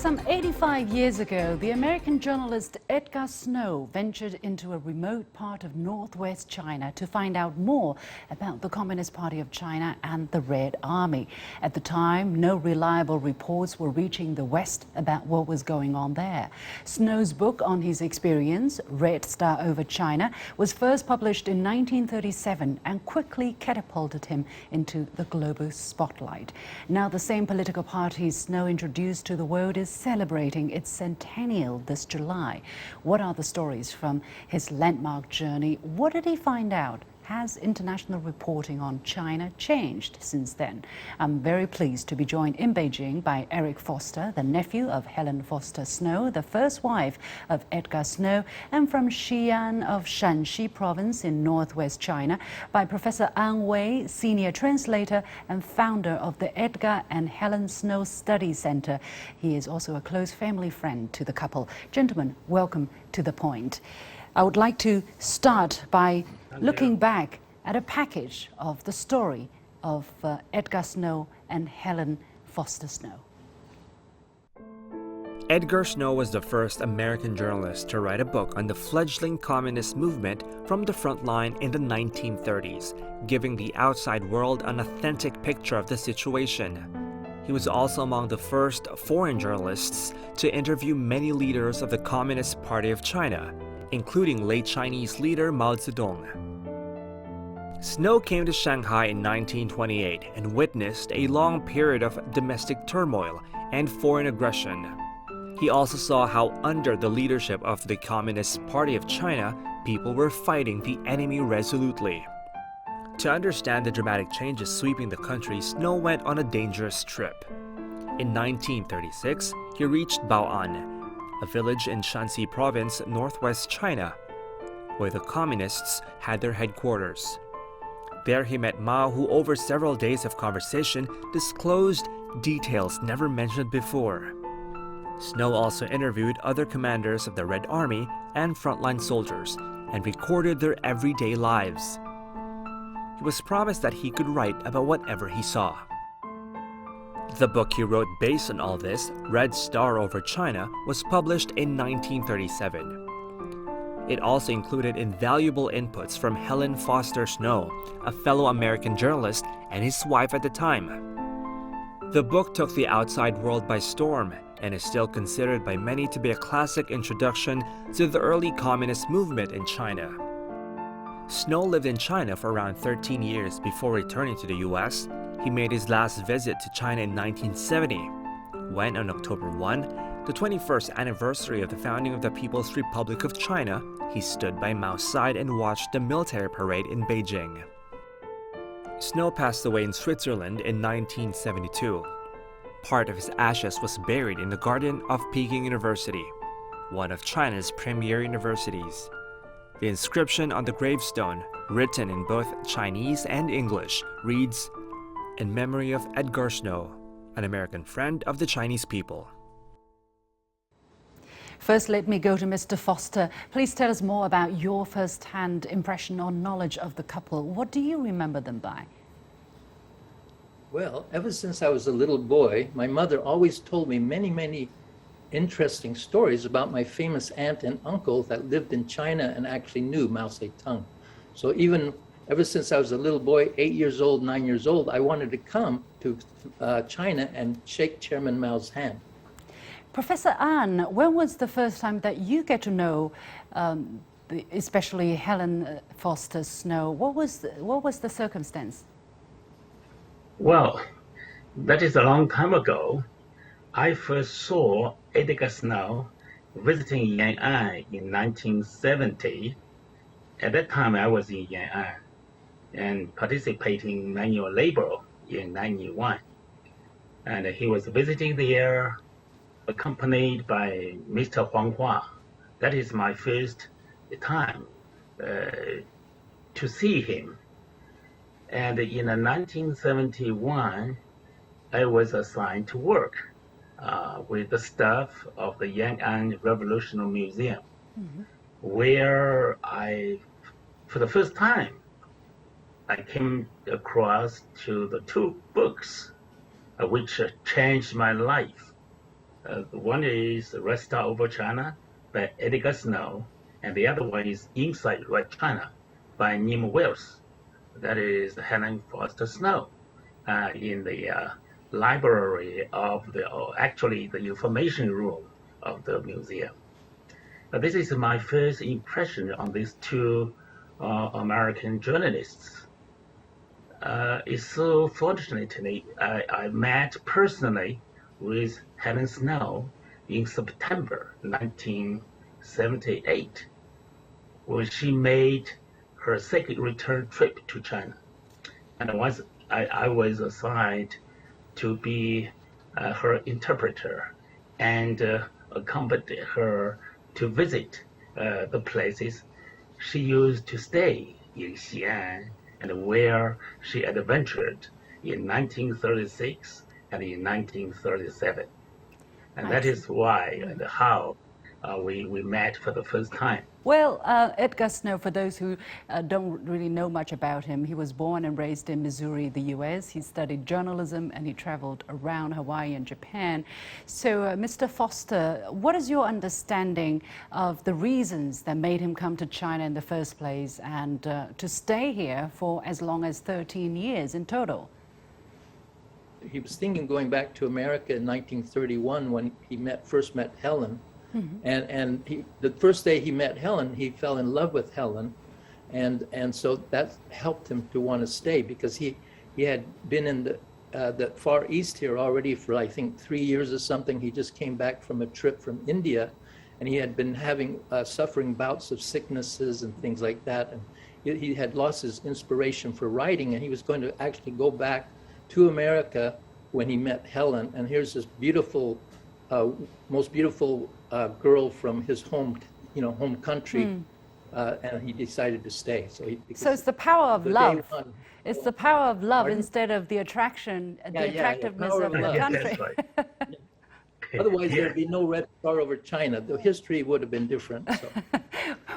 Some 85 years ago, the American journalist Edgar Snow ventured into a remote part of northwest China to find out more about the Communist Party of China and the Red Army. At the time, no reliable reports were reaching the West about what was going on there. Snow's book on his experience, Red Star over China, was first published in 1937 and quickly catapulted him into the global spotlight. Now, the same political party Snow introduced to the world is celebrating its centennial this July. What are the stories from his landmark journey? What did he find out? Has international reporting on China changed since then? I'm very pleased to be joined in Beijing by Eric Foster, the nephew of Helen Foster Snow, the first wife of Edgar Snow, and from Xi'an of Shanxi province in northwest China, by Professor An Wei, senior translator and founder of the Edgar and Helen Snow Study Center. He is also a close family friend to the couple. Gentlemen, welcome to The Point. I would like to start by looking back at a package of the story of Edgar Snow and Helen Foster Snow. Edgar Snow was the first American journalist to write a book on the fledgling communist movement from the front line in the 1930s, giving the outside world an authentic picture of the situation. He was also among the first foreign journalists to interview many leaders of the Communist Party of China, including late Chinese leader Mao Zedong. Snow came to Shanghai in 1928 and witnessed a long period of domestic turmoil and foreign aggression. He also saw how under the leadership of the Communist Party of China, people were fighting the enemy resolutely. To understand the dramatic changes sweeping the country, Snow went on a dangerous trip. In 1936, he reached Bao'an, a village in Shanxi province, northwest China, where the communists had their headquarters. There he met Mao, who over several days of conversation disclosed details never mentioned before. Snow also interviewed other commanders of the Red Army and frontline soldiers and recorded their everyday lives. He was promised that he could write about whatever he saw. The book he wrote based on all this, Red Star over China, was published in 1937. It also included invaluable inputs from Helen Foster Snow, a fellow American journalist and his wife at the time. The book took the outside world by storm and is still considered by many to be a classic introduction to the early communist movement in China. Snow lived in China for around 13 years before returning to the US. He made his last visit to China in 1970, when on October 1, the 21st anniversary of the founding of the People's Republic of China, he stood by Mao's side and watched the military parade in Beijing. Snow passed away in Switzerland in 1972. Part of his ashes was buried in the garden of Peking University, one of China's premier universities. The inscription on the gravestone, written in both Chinese and English, reads, "In memory of Edgar Snow, an American friend of the Chinese people." First, let me go to Mr. Foster. Please tell us more about your first-hand impression or knowledge of the couple. What do you remember them by? Well, ever since I was a little boy, my mother always told me many interesting stories about my famous aunt and uncle that lived in China and actually knew Mao Zedong. So even ever since I was a little boy, 8 years old, 9 years old, I wanted to come to China and shake Chairman Mao's hand. Professor An, when was the first time that you get to know, especially Helen Foster Snow? What was the circumstance? Well, that is a long time ago. I first saw Edgar Snow visiting Yan'an in 1970. At that time, I was in Yan'an and participating in manual labor in 91. And he was visiting there, accompanied by Mr. Huang Hua. That is my first time to see him. And in 1971, I was assigned to work with the staff of the Yan'an Revolutionary Museum, where for the first time, I came across to the two books which changed my life. One is Red Star Over China by Edgar Snow, and the other one is Inside Red China by Nim Wells. That is Helen Foster Snow in the library of actually the information room of the museum. This is my first impression on these two American journalists. It's so fortunately I met personally with Helen Snow in September 1978 when she made her second return trip to China. And I was assigned to be her interpreter and accompany her to visit the places she used to stay in Xi'an and where she adventured in 1936 and in 1937. And that is why and how we met for the first time. Well, Edgar Snow, for those who don't really know much about him, he was born and raised in Missouri, the U.S. He studied journalism and he traveled around Hawaii and Japan. So, Mr. Foster, what is your understanding of the reasons that made him come to China in the first place and to stay here for as long as 13 years in total? He was thinking going back to America in 1931 when he first met Helen. And the first day he met Helen, he fell in love with Helen, and so that helped him to want to stay because he had been in the Far East here already for I think 3 years or something. He just came back from a trip from India, and he had been having suffering bouts of sicknesses and things like that, and he had lost his inspiration for writing, and he was going to actually go back to America when he met Helen. And here's this beautiful, most beautiful girl from his home country, and he decided to stay. So it's the power of love. It's the power of love instead of the attractiveness of the country. Right. Otherwise, there'd be no Red Star Over China. The history would have been different. So.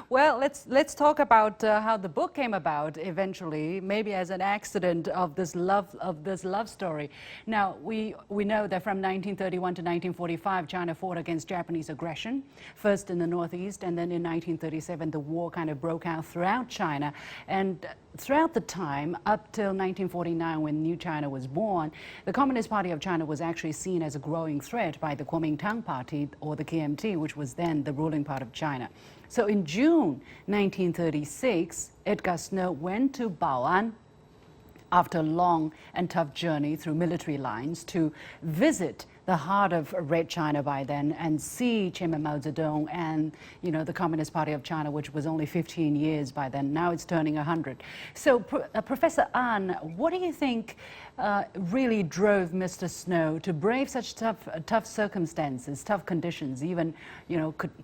Well, let's talk about how the book came about eventually, maybe as an accident of this love story. Now we know that from 1931 to 1945, China fought against Japanese aggression, first in the Northeast, and then in 1937 the war kind of broke out throughout China. And throughout the time up till 1949, when New China was born, the Communist Party of China was actually seen as a growing threat by the Kuomintang Party, or the KMT, which was then the ruling part of China. So in June 1936, Edgar Snow went to Bao'an after a long and tough journey through military lines to visit the heart of Red China by then and see Chairman Mao Zedong and, the Communist Party of China, which was only 15 years by then. Now it's turning 100. So, Professor An, what do you think really drove Mr. Snow to brave such tough circumstances, tough conditions, even,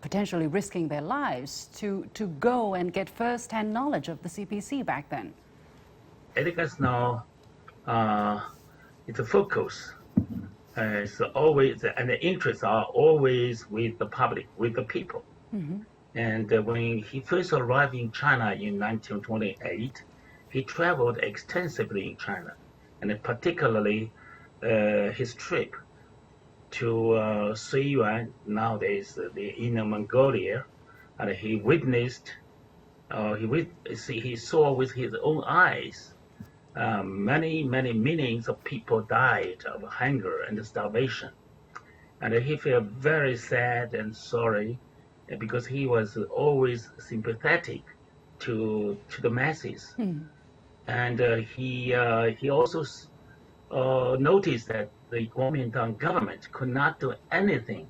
potentially risking their lives to go and get first-hand knowledge of the CPC back then? Edgar Snow, it's a focus. It's always, and the interests are always with the public, with the people. And when he first arrived in China in 1928, he traveled extensively in China, and particularly his trip to Suiyuan, nowadays the Inner Mongolia, and he witnessed, he saw with his own eyes many millions of people died of hunger and starvation. And he felt very sad and sorry because he was always sympathetic to the masses. And he also noticed that the Kuomintang government could not do anything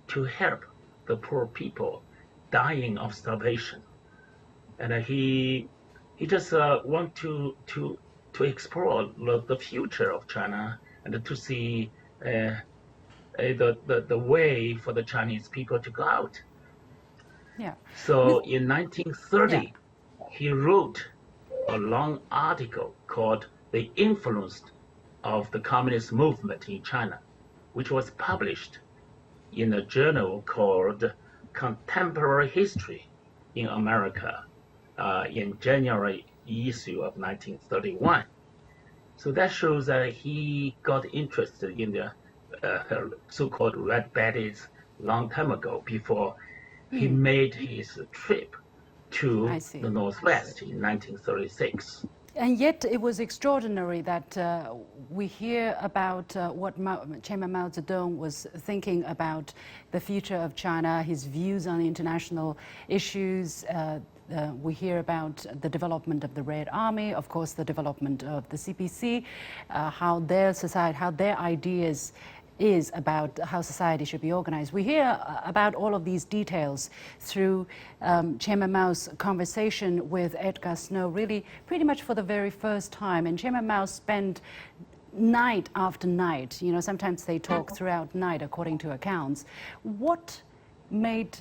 to help the poor people dying of starvation. And he just want to explore the future of China and to see the way for the Chinese people to go out. Yeah. So in 1930, he wrote a long article called "The Influence of the Communist Movement in China," which was published in a journal called Contemporary History in America in January issue of 1931. So that shows that he got interested in the so-called red bandits long time ago before he made his trip to I see. the Northwest in 1936. And yet it was extraordinary that we hear about what Chairman Mao Zedong was thinking about the future of China, his views on international issues. We hear about the development of the Red Army, of course the development of the CPC, how their society, how their ideas is about how society should be organized. We hear about all of these details through Chairman Mao's conversation with Edgar Snow, really pretty much for the very first time. And Chairman Mao spent night after night, you know, sometimes they talk throughout night according to accounts. What made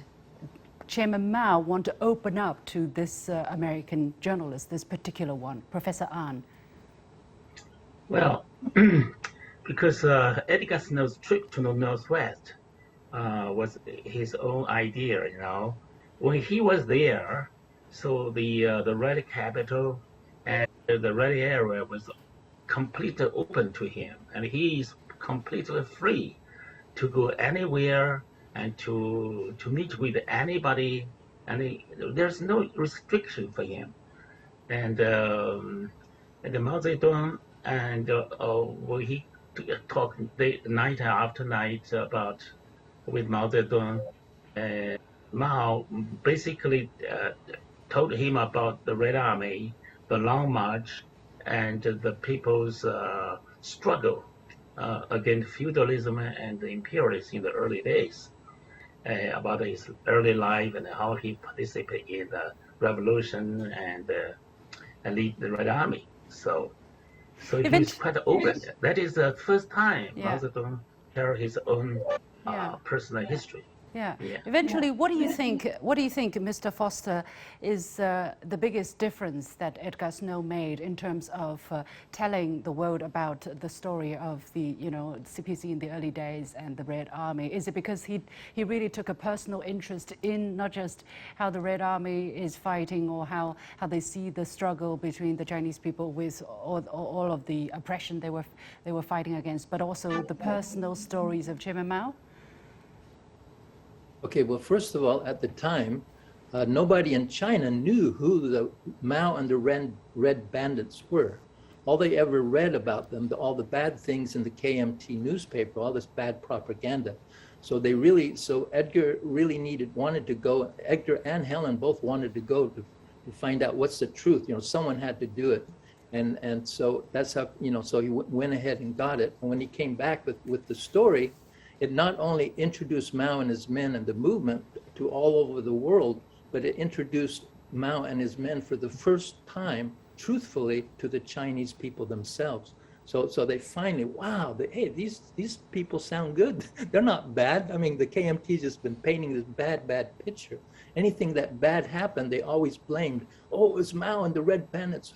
Chairman Mao want to open up to this American journalist, this particular one, Professor An? Well, because Edgar Snow's trip to the Northwest was his own idea, you know. When he was there, so the Red Capital and the Red area was completely open to him, and he is completely free to go anywhere and to meet with anybody, and there's no restriction for him. And the Mao Zedong, and when he talk night after night about with Mao Zedong. Mao basically told him about the Red Army, the Long March, and the people's struggle against feudalism and imperialism in the early days, about his early life and how he participated in the revolution and lead the Red Army. So he's quite open. That is the first time Mao Zedong shared his own personal history. Yeah. Eventually, what do you think? What do you think, Mr. Foster, is the biggest difference that Edgar Snow made in terms of telling the world about the story of the, you know, CPC in the early days and the Red Army? Is it because he really took a personal interest in not just how the Red Army is fighting or how they see the struggle between the Chinese people with all of the oppression they were fighting against, but also the personal stories of Chairman Mao? Okay, well, first of all, at the time, nobody in China knew who the Mao and the Red Bandits were. All they ever read about them, all the bad things in the KMT newspaper, all this bad propaganda. So Edgar really wanted to go. Edgar and Helen both wanted to go to find out what's the truth. You know, someone had to do it, and so that's how, you know. So he went ahead and got it. And when he came back with the story, it not only introduced Mao and his men and the movement to all over the world, but it introduced Mao and his men for the first time, truthfully, to the Chinese people themselves. So they finally, wow, hey, these people sound good. They're not bad. I mean, the KMT's just been painting this bad picture. Anything that bad happened, they always blamed, oh, it was Mao and the Red Bandits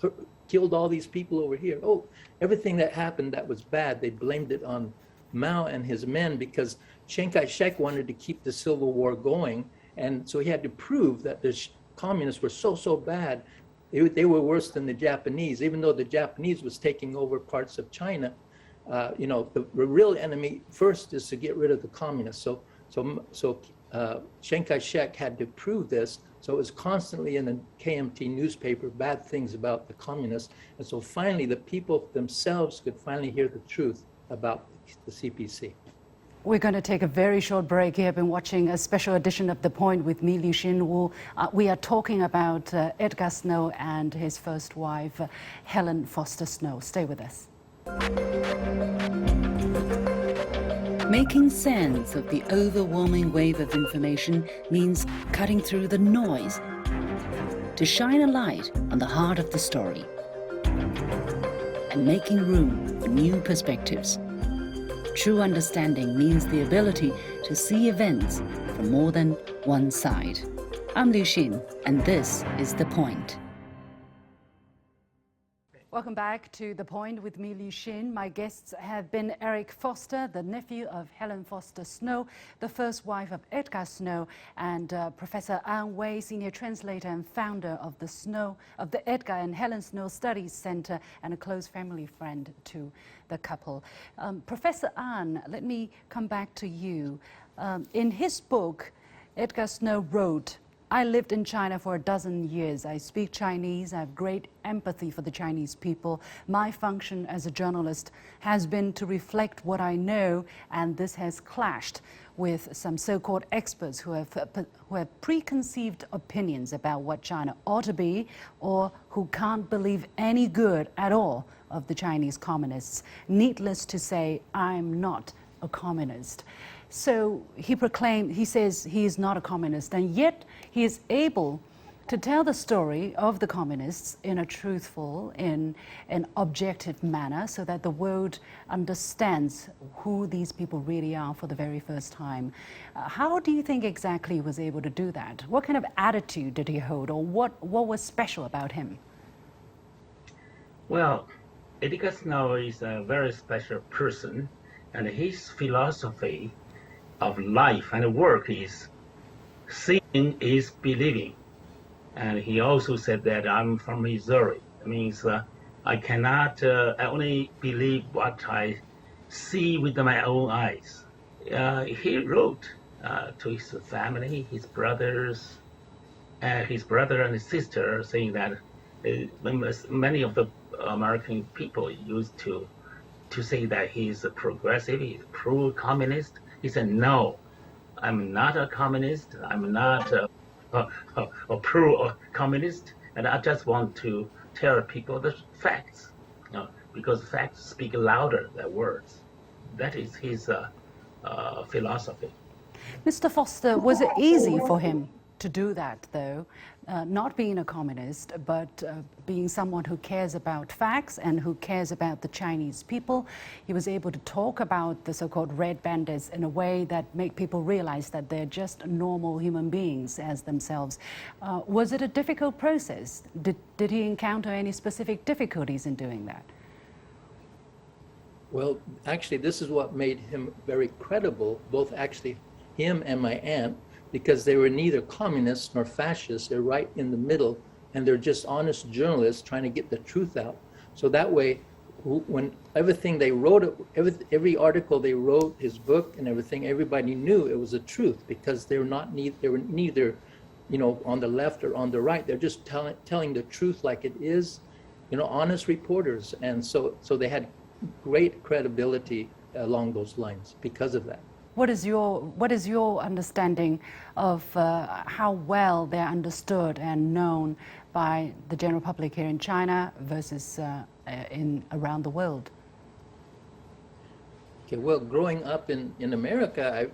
killed all these people over here. Oh, everything that happened that was bad, they blamed it on Mao and his men, because Chiang Kai-shek wanted to keep the Civil War going, and so he had to prove that the communists were so bad. They were worse than the Japanese, even though the Japanese was taking over parts of China. You know, the real enemy first is to get rid of the communists. So Chiang Kai-shek had to prove this. So it was constantly in the KMT newspaper, bad things about the communists. And so finally, the people themselves could finally hear the truth about the CPC. We're going to take a very short break here. I've been watching a special edition of The Point with me, Liu Xinwu. We are talking about Edgar Snow and his first wife, Helen Foster Snow. Stay with us. Making sense of the overwhelming wave of information means cutting through the noise to shine a light on the heart of the story and making room for new perspectives. True understanding means the ability to see events from more than one side. I'm Liu Xin, and this is The Point. Welcome back to The Point with me, Liu Xin. My guests have been Eric Foster, the nephew of Helen Foster Snow, the first wife of Edgar Snow, and Professor An Wei, senior translator and founder of the Edgar and Helen Snow Studies Center, and a close family friend to the couple. Professor An, let me come back to you. In his book, Edgar Snow wrote, "I lived in China for 12 years. I speak Chinese. I have great empathy for the Chinese people. My function as a journalist has been to reflect what I know, and this has clashed with some so-called experts who have preconceived opinions about what China ought to be, or who can't believe any good at all of the Chinese communists. Needless to say, I'm not a communist." So he says he is not a communist, and yet he is able to tell the story of the communists in a truthful, in an objective manner, so that the world understands who these people really are for the very first time. How do you think exactly he was able to do that? What kind of attitude did he hold, or what was special about him? Well, Edgar Snow is a very special person, and his philosophy of life and work is seeing is believing. And he also said that I'm from Missouri. That means I cannot, I only believe what I see with my own eyes. He wrote to his family, his brothers, his brother and his sister, saying that many of the American people used to say that he's a progressive, he's pro-communist. He said, "No, I'm not a communist. I'm not a pro-communist, and I just want to tell people the facts, because facts speak louder than words." That is his philosophy. Mr. Foster, was it easy for him to do that, though? Not being a communist, but being someone who cares about facts and who cares about the Chinese people. He was able to talk about the so-called red bandits in a way that make people realize that they're just normal human beings as themselves. Was it a difficult process? Did he encounter any specific difficulties in doing that? Well, actually, this is what made him very credible, both actually him and my aunt, because they were neither communists nor fascists. They're right in the middle, and they're just honest journalists trying to get the truth out. So that way, when everything they wrote, every article they wrote, his book and everything, everybody knew it was the truth, because they were neither, on the left or on the right. They're just telling the truth like it is, honest reporters. And so they had great credibility along those lines because of that. What is your understanding of how well they're understood and known by the general public here in China versus around the world? Okay, well, growing up in America,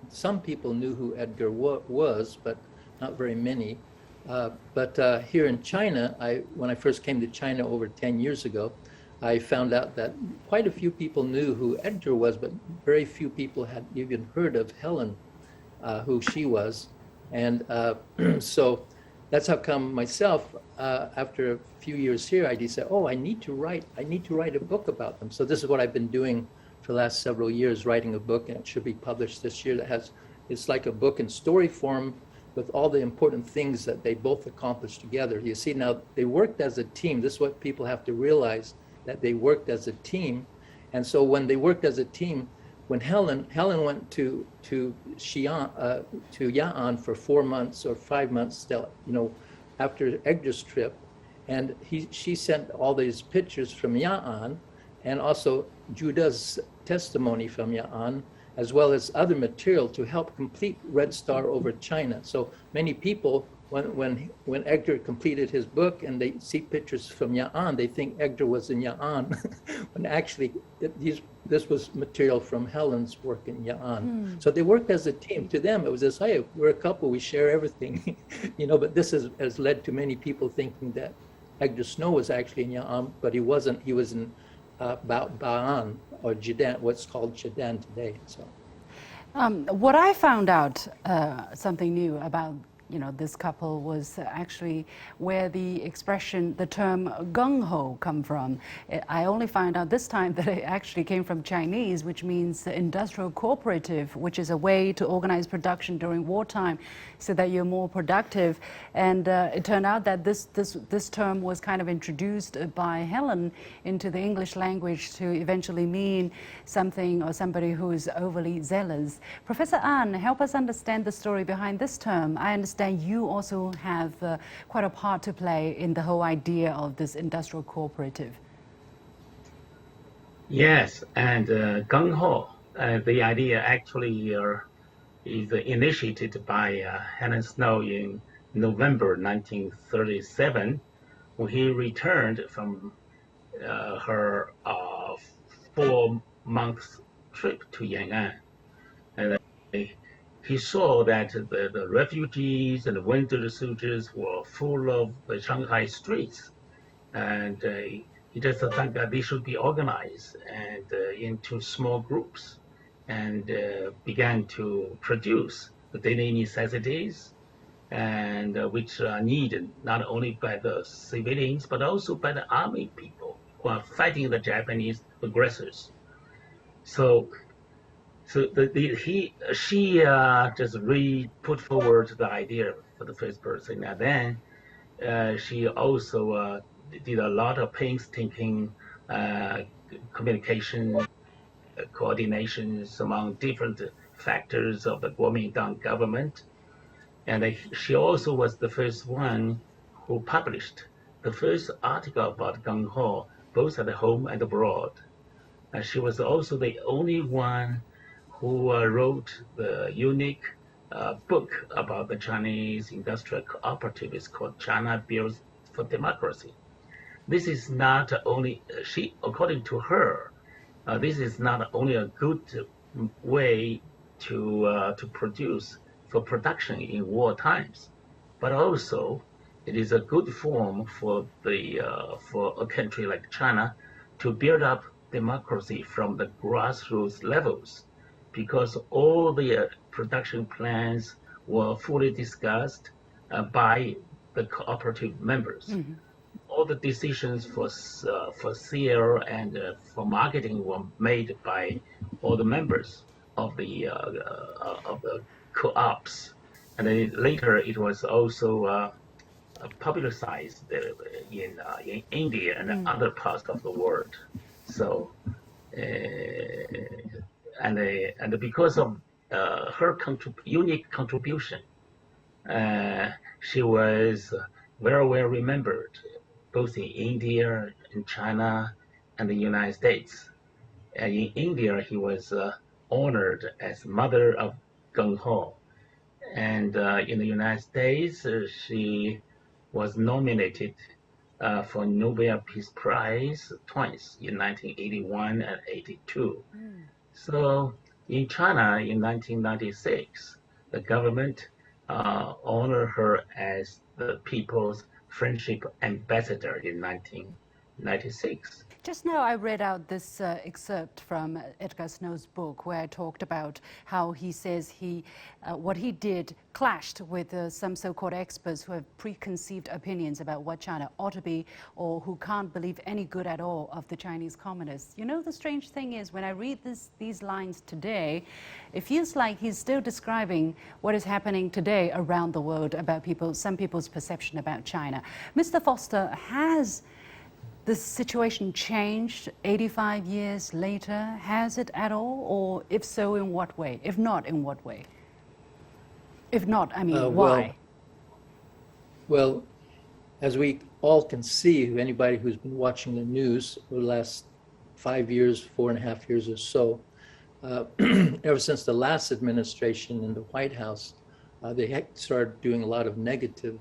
some people knew who Edgar was, but not very many. But here in China, when I first came to China over 10 years ago, I found out that quite a few people knew who Edgar was, but very few people had even heard of Helen, who she was. And so that's how come myself, after a few years here, I decided, I need to write a book about them. So this is what I've been doing for the last several years, writing a book, and it should be published this year. It's like a book in story form with all the important things that they both accomplished together. You see, now they worked as a team. This is what people have to realize, that they worked as a team. And so when they worked as a team, when Helen went to Xi'an, to Ya'an for 4 months or 5 months, after Edgar's trip, and she sent all these pictures from Ya'an, and also Judah's testimony from Ya'an, as well as other material to help complete Red Star over China. So many people, when Edgar completed his book and they see pictures from Ya'an, they think Edgar was in Ya'an, when actually this was material from Helen's work in Ya'an. So they worked as a team. To them, it was just, hey, we're a couple, we share everything, but this has led to many people thinking that Edgar Snow was actually in Ya'an, but he wasn't. He was in Ba'an, or Jidan, what's called Jidan today. So, what I found out, something new about this couple was actually where the expression, the term gung-ho come from. I only found out this time that it actually came from Chinese, which means industrial cooperative, which is a way to organize production during wartime so that you're more productive. And it turned out that this term was kind of introduced by Helen into the English language to eventually mean something or somebody who is overly zealous. Professor An, help us understand the story behind this term. I understand you also have quite a part to play in the whole idea of this industrial cooperative. Yes, and gung ho, the idea actually is initiated by Helen Snow in November 1937, when he returned from her 4 month trip to Yan'an. And he saw that the refugees and the wounded soldiers were full of the Shanghai streets, and he just thought that they should be organized and into small groups, and began to produce the daily necessities, and which are needed not only by the civilians but also by the army people who are fighting the Japanese aggressors. So she just put forward the idea for the first person, and then she also did a lot of painstaking communication coordinations among different factors of the Kuomintang government, and she also was the first one who published the first article about gung ho, both at home and abroad. And she was also the only one who wrote the unique book about the Chinese industrial cooperative. It's called China Bills for Democracy. This is not only, according to her, this is not only a good way to produce for production in war times, but also it is a good form for a country like China to build up democracy from the grassroots levels, because all the production plans were fully discussed by the cooperative members. Mm-hmm. All the decisions for sale and for marketing were made by all the members of the co-ops, and then later it was also publicized in India and other parts of the world. So, and because of her unique contribution, she was very well remembered, both in India, in China, and the United States. And in India, he was honored as Mother of Gung Ho. And in the United States, she was nominated for Nobel Peace Prize twice, in 1981 and 82. So in China, in 1996, the government honored her as the People's Friendship Ambassador in 1996. Just now I read out this excerpt from Edgar Snow's book, where I talked about how he says what he did clashed with some so-called experts who have preconceived opinions about what China ought to be, or who can't believe any good at all of the Chinese communists. You know, the strange thing is, when I read these lines today, it feels like he's still describing what is happening today around the world about some people's perception about China. Mr. Foster, has the situation changed 85 years later? Has it at all? Or if so, in what way? If not, in what way? If not, I mean, why? Well, as we all can see, anybody who's been watching the news for the last 5 years, 4.5 years or so, ever since the last administration in the White House, they started doing a lot of negative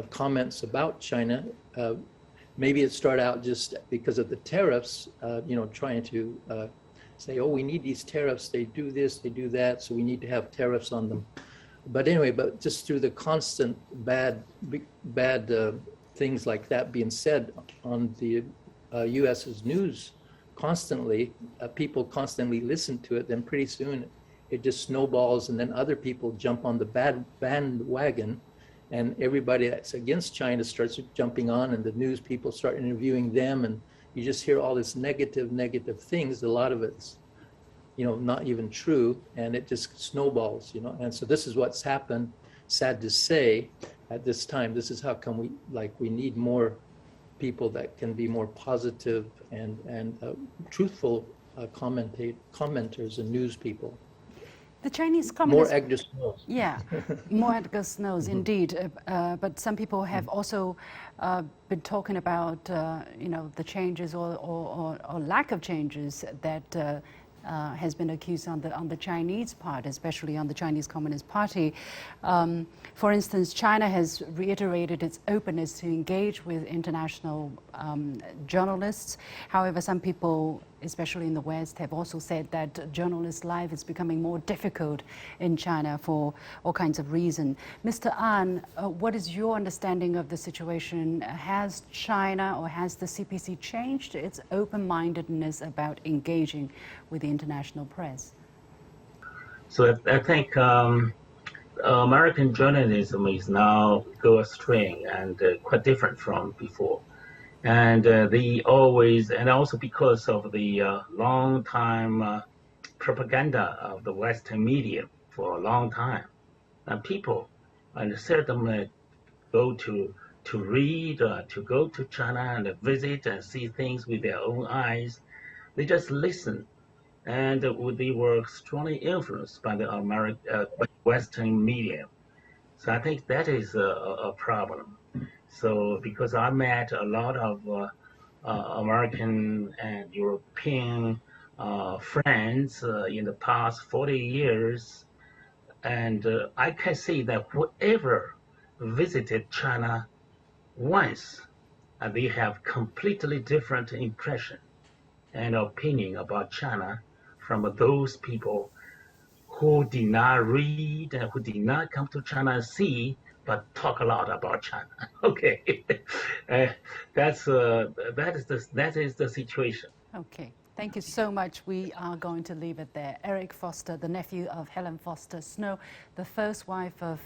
comments about China. Maybe it started out just because of the tariffs, trying to say, oh, we need these tariffs, they do this, they do that, so we need to have tariffs on them. But anyway, just through the constant bad things like that being said on the US's news constantly, people constantly listen to it, then pretty soon it just snowballs, and then other people jump on the bandwagon, and everybody that's against China starts jumping on, and the news people start interviewing them, and you just hear all this negative things. A lot of it's, not even true, and it just snowballs, And so this is what's happened, sad to say, at this time. This is how come we need more people that can be more positive and truthful commenters and news people. The Chinese More Communist... Edgar Snows. Yeah, more Edgar Snows, indeed. But some people have also been talking about, the changes or lack of changes that has been accused on the Chinese part, especially on the Chinese Communist Party. For instance, China has reiterated its openness to engage with international journalists. However, some people, especially in the West, have also said that journalists' life is becoming more difficult in China for all kinds of reasons. Mr. An, what is your understanding of the situation? Has China or has the CPC changed its open-mindedness about engaging with the international press? So I think American journalism is now go astray and quite different from before. And they always, and also because of the long time propaganda of the Western media for a long time, and people seldom go to read, to go to China and visit and see things with their own eyes. They just listen, and they were strongly influenced by the by Western media. So I think that is a problem. So because I met a lot of American and European friends in the past 40 years, and I can say that whoever visited China once, they have completely different impression and opinion about China from those people who did not read and who did not come to China and see, but talk a lot about China. Okay, that is the situation. Okay, thank you so much. We are going to leave it there. Eric Foster, the nephew of Helen Foster Snow, the first wife of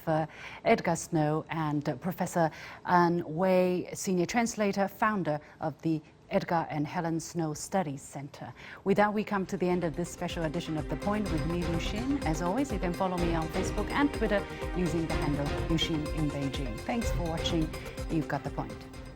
Edgar Snow, and Professor An Wei, senior translator, founder of the Edgar and Helen Snow Studies Center. With that, we come to the end of this special edition of The Point with me, Liu Xin. As always, you can follow me on Facebook and Twitter using the handle Liu Xin in Beijing. Thanks for watching. You've got The Point.